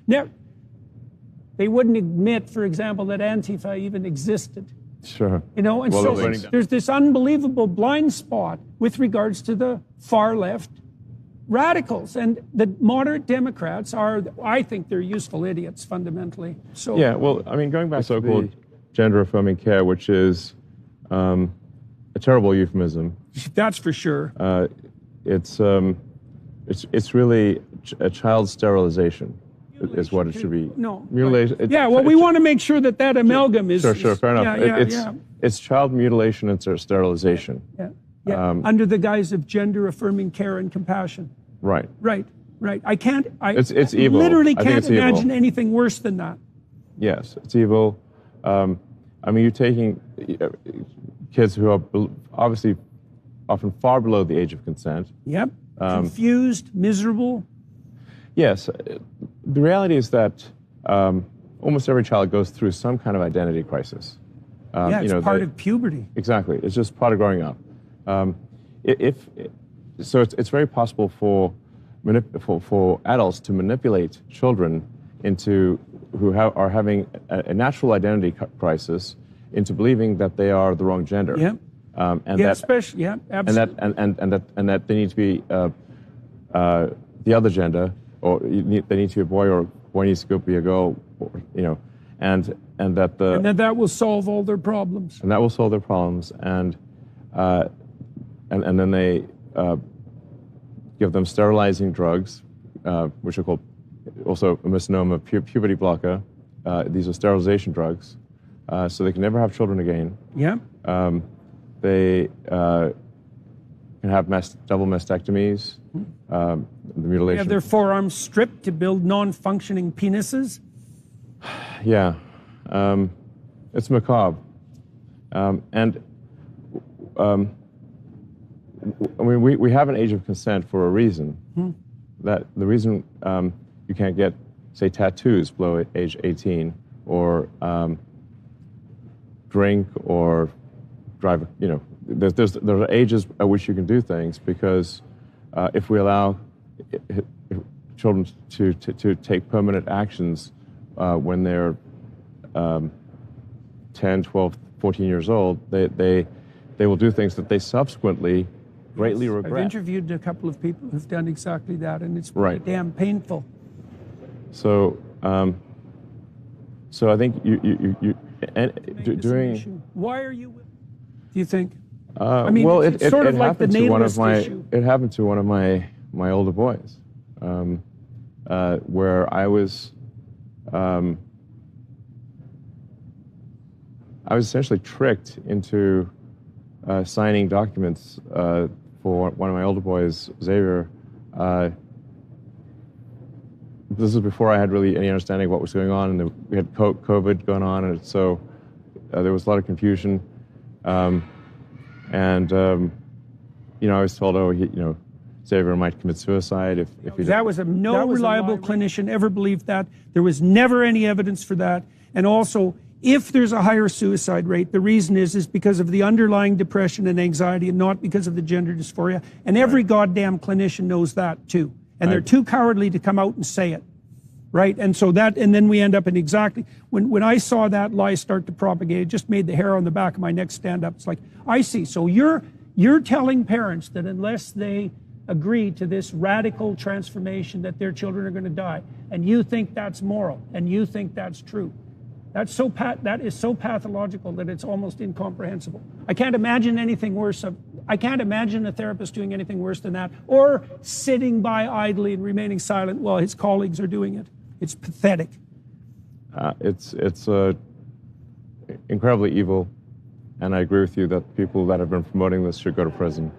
Now, they wouldn't admit, for example, that Antifa even existed. Sure. You know, and so there's this unbelievable blind spot with regards to the far left radicals, and the moderate Democrats are, I think they're useful idiots fundamentally. So yeah, well, I mean, going back to so-called gender-affirming care, which is a terrible euphemism. That's for sure. It's really a child sterilization. Is what it should be. No. Mutilation. Right. Yeah, well, we want to make sure that that amalgam is... Sure, fair enough. It's child mutilation and sterilization. Yeah. Under the guise of gender-affirming care and compassion. Right. I can't... It's evil. Literally can't imagine anything worse than that. Yes, it's evil. I mean, you're taking kids who are obviously often far below the age of consent. Yep. Confused, miserable. Yes. The reality is that almost every child goes through some kind of identity crisis. It's part of puberty. Exactly. It's just part of growing up. So it's very possible for adults to manipulate children who are having a natural identity crisis into believing that they are the wrong gender. Yeah. Absolutely. And that they need to be the other gender, or they need to be a boy, or boy needs to be a girl, and that will solve all their problems. And that will solve their problems, and then they give them sterilizing drugs, which are called also a misnomer, puberty blocker. These are sterilization drugs, so they can never have children again. Yeah. They can have double mastectomies, the mutilation. They have their forearms stripped to build non-functioning penises. Yeah, it's macabre. I mean, we have an age of consent for a reason. That the reason you can't get, say, tattoos below age 18, or drink or drive. There are ages at which you can do things, because if we allow children to take permanent actions when they're 10, 12, 14 years old, they will do things that they subsequently greatly regret. I've interviewed a couple of people who've done exactly that, and it's damn painful. So, I think doing. Why are you? Do you think? I mean, well, it's sort of like the nameless issue. It happened to one of my older boys, where I was essentially tricked into signing documents for one of my older boys, Xavier. This is before I had really any understanding of what was going on, and we had COVID going on, and so there was a lot of confusion. I was told, Xavier might commit suicide if he did. That was no reliable clinician ever believed that. There was never any evidence for that. And also, if there's a higher suicide rate, the reason is because of the underlying depression and anxiety, and not because of the gender dysphoria. And every goddamn clinician knows that too. And they're too cowardly to come out and say it. Right? And so and then we end up in exactly, when I saw that lie start to propagate, it just made the hair on the back of my neck stand up. It's like, I see. So you're telling parents that unless they agree to this radical transformation, that their children are going to die, and you think that's moral, and you think that's true. That is so pathological that it's almost incomprehensible. I can't imagine anything worse. I can't imagine a therapist doing anything worse than that, or sitting by idly and remaining silent while his colleagues are doing it. It's pathetic. It's incredibly evil, and I agree with you that people that have been promoting this should go to prison.